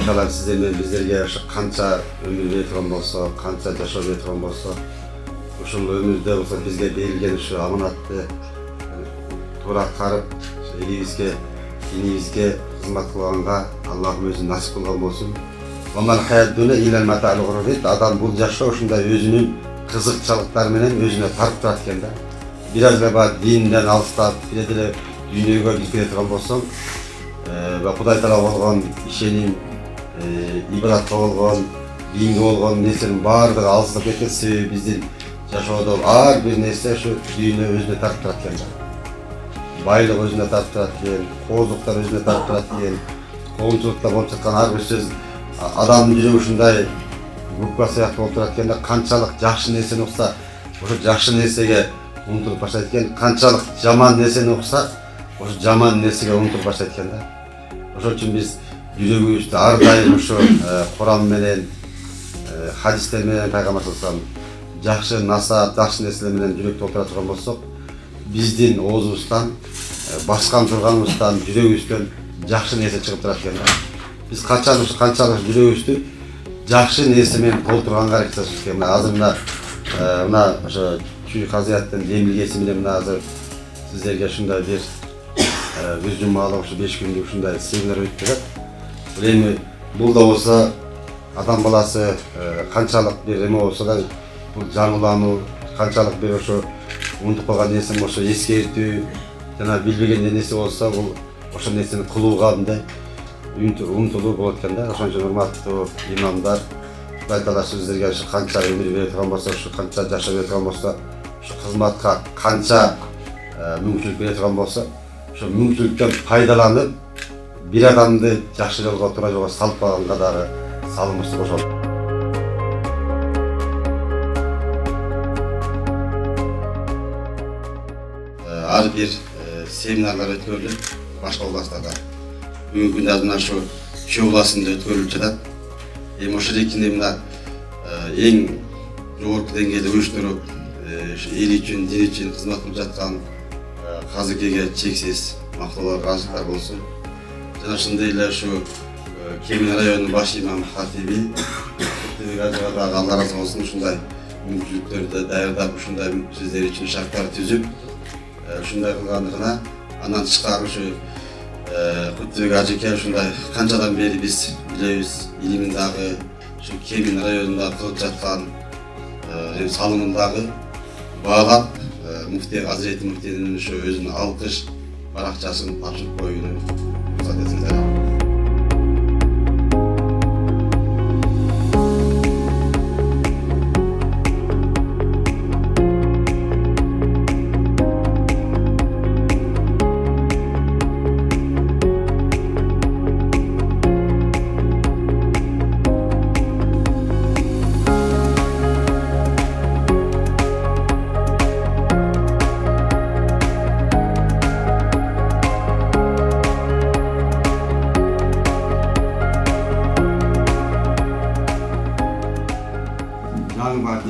айталам сиздер менен биздерге канча өмүр бере турган болсо, канча жашоо бере турган болсо, ушул өмүрдө болсо бизге берилген ушу аманатты туура аткарып, элибизге, динибизге кызмат кылганга Аллахым өзү насип кылган болсун. Адам бул жашоо ушундай өзүнүн кызыкчылыктары менен өзүнө тартып турат экен да. Бир аз эле динден алыстап, бир деле дүйнөгө кирип кете турган болсоң, Кудай Таалага болгон ишеним, ибадатка болгон, динге болгон нерсенин баардыгы алыстап кеткен себеби биздин жашоодо ар бир нерсе ушу дүйнө өзүнө тартып турат экен да. Байлык өзүнө тартып турат экен, коозуктар өзүнө тартып турат экен, коомчулукта болуп жаткан ар бир сөз адамдын жүрөгү ушундай губка сыяктуу болуп турат экен да. Канчалык жакшы нерсени укса, ошо жакшы нерсеге умтулуп баштайт экен. Канчалык жаман нерсени укса, ошо жаман нерсеге умтулуп баштайт экен да. Ошон үчүн биз жүрөгүбүздү ар дайым ушу Куран менен, хадистер менен пайгамбар саллаллаху жакшы насаат, жакшы нерселер менен жүрөк толтура турган болсок, биздин оозубуздан, баскан турганыбыздан, жүрөгүбүздөн жакшы нерсе чыгып турат экен да. Биз канчалык жүрөгүбүздү жакшы нерсе менен толтурганга аракет жасайбыз экен. Азыр мына ошо Чүй Казияттын демилгеси менен мына азыр сиздерге ушундай бир жүз жумалык ушу 5 күндүк ушундай семинар өтүп жатат. Эми бул да болсо адам баласы канчалык бир эме болсо да бул жаңылануу, канчалык бир ошо унутуп калган нерсе болсо эскертүү, жана билбеген нерсе болсо бул ошол нерсени кылууга мындай умтулуу болот экен да. Ошон үчүн урматтуу имамдар, Кудай Таала сиздерге ушу канча өмүр бере турган болсо, ушу канча жашоо бере турган болсо, ушу кызматка канча мүмкүнчүлүк бере турган болсо, ошо мүмкүнчүлүктөн пайдаланып, бир адамды жакшы жолго, туура жолго салып калганга дагы салымыбызды кошолу. Ар бир семинарлар өткөрүлүп, башка областтарда. Бүгүнкү күндө мына ушу Чүй областында өткөрүлүп жатат. Эми ошол экинде мына эң жогорку деңгээлде уюштуруп, эл үчүн, дин үчүн кызмат кылып жаткан казыкеге чексиз мактоолор, ыраазылыктар болсун. Жана ошондой эле ушу Кемин районунун баш имам хатиби Кутбек дагы Алла ыраазы болсун, ушундай мүмкүнчүлүктөрдү даярдап, ушундай сиздер үчүн шарттар түзүп, ушундай кылгандыгына андан тышкары ушу Кутбек ажеке ушундай канчадан бери биз билебиз, илимин дагы ушу Кемин районунда кылып жаткан салымын дагы баалап, муфтий Азирети муфтийнин ушу өзүнүн алкыш баракчасын тапшырып коюуну уруксат этсеңиздер.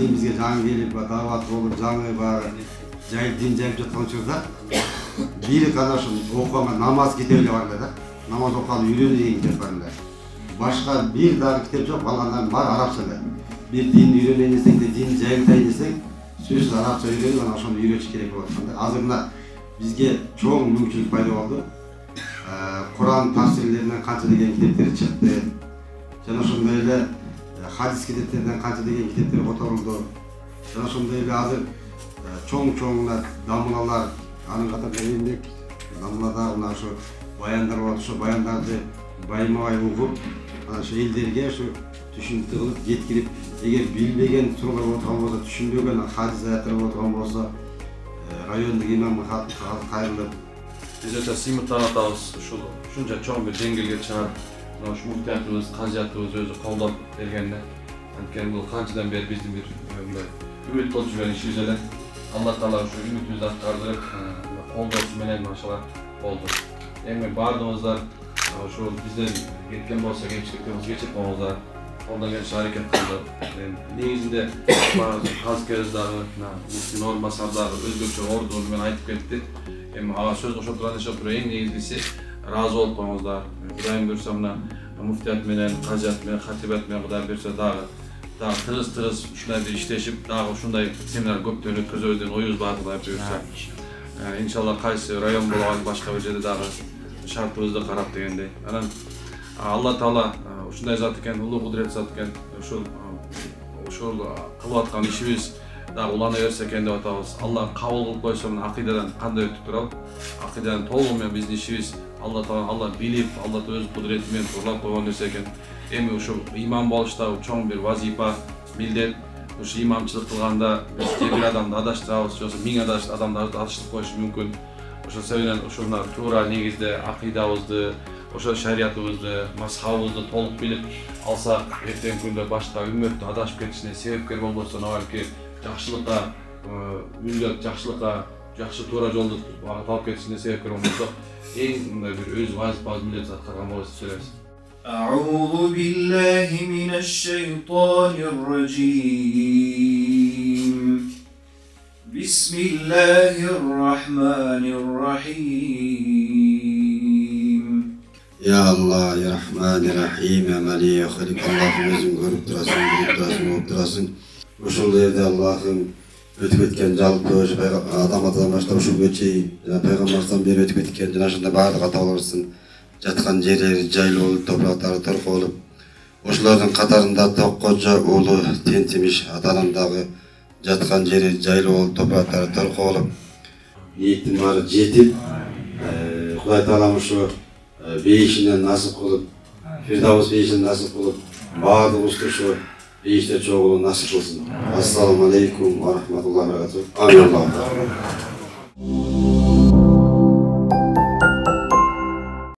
Dinimizge жаңы келип, дават болуп, жаңы жайып дин жайып жаткан учурда бири гана ошо окуганга намаз китеби эле бар эле да. Намаз окуган үйрөнүү деген китеп бар эле. Башка бир дагы китеп жок, калгандарынын баары арабча эле. Бир дин үйрөнөйүн десең, дин жайылтайын десең, сөзсүз арабча үйрөнүп, анан ошону үйрөтүш керек болот экен да. Азыр мына бизге чоң мүмкүнчүлүк пайда болду. Куран тафсирлеринен канча деген китептер чыкты. Жана ошондой эле хадис китептерден канча деген китептер которулду. Жана ошондой эле азыр чоң дамыналар, анын катарында эмдек дамылада мына ошо баяндар болот. Ошо баяндарды байма-бай угуп, анан ошо элдерге ошо түшүнүктүү кылып жеткирип, эгер билбеген суроолор болуп турган болсо, түшүнбөгөн хадис аяттар болуп турган болсо, райондук имамга кайрылып биз өтө сыймыктанып атабыз. Ушунча чоң бир деңгээлге чыгарып, мына ушу муфтиятыбыз, казиятыбыз өзү колдоп бергенде, анткени бул канчадан бери биздин бир үмүт болуп жүргөн ишибиз эле. Алла Таала ушу үмүтүбүздү аткардырып, колдоосу менен машалла болду. Эми баардыгыбыздар ошол бизден кеткен болсо, кемчиликтерибиз кечирип коңуздар, колдон келиши аракет кылдык. Негизинде казкебиз дагы, муфтий Нурмасар дагы өзгөчө ордуну менен айтып кетти. Эми ага сөз кошо турган иши эң негизгиси ыраазы болуп коңуздар. Кудайым буйрса мына muftiyat menen, kaziyat menen, hatibat menen Kuday berse dagı tırız uşunday bir işleşip dagı uşunday seminer köptөн ötközöbüz degan oyubuz бар Kuday berse. İnşallah kayсы rayon болгон başka bir жерде dagı şartыбызды карап дегендей. Анан Алла Таала ушундай зат экен, улуу кудурет зат экен. Ошол кылып аткан ишибиз дагы улана берсе экен деп атабыз. Алла кабыл кылып койсо мына акыйдадан кандай өтүп турат? Акыйдадан толугу менен биздин ишибиз Алла Таала Алла билип, Алла өз кудурети менен турлап койгон нерсе экен. Эми ушул имам болуш да чоң бир вазифа, милдет. Ушу имамчылык кылганда биз бир адамды адаштырабыз, же болбосо 1000 адамды адаштырып коюш мүмкүн. Ошол себептен ушуна туура негизде акыйдабызды, ошо шариятыбызды, мазхабыбызды толук билип алсак, эртеңки күндө башка үммөттү адашып кетишине себепкер болбосо, балки жакшылыкка үндөп, жакшы туура жолду алып кетишине себепкер болбосо, эң мындай бир өз вазифабыз милдет аткарган болобуз деп сөйлөйбүз. أعوذ بالله من الشيطان الرجيم بسم الله الرحمن الرحيم Ya Allah, ya Rahman, ya Rahim, ya Mali, ya Halik, Allah'ım özün görüp durasın, bilip durasın, olup durasın. Uşul yerde Allah'ım ötüp etken jalpı, adam başta uşul göçeyi, Peygamber'den beri ötüp etken canaşında bağırdık atalırsın. Жатқан жерлери жайлуу болуп, топурактары торко болуп, ошолордун катарында Токкожо уулу Тентимиш атанын дагы жаткан жери жайлуу болуп, топурактары торко болуп, ниетин баары жетип, Кудай Таалам ушу бейишинен насып кылып, Фирдавус бейишинен насып кылып, баардыгыбызды ушу бейиште чогулуу насып кылсын. Ассаламу алейкум ва рахматуллахи ва баракатух. Амин.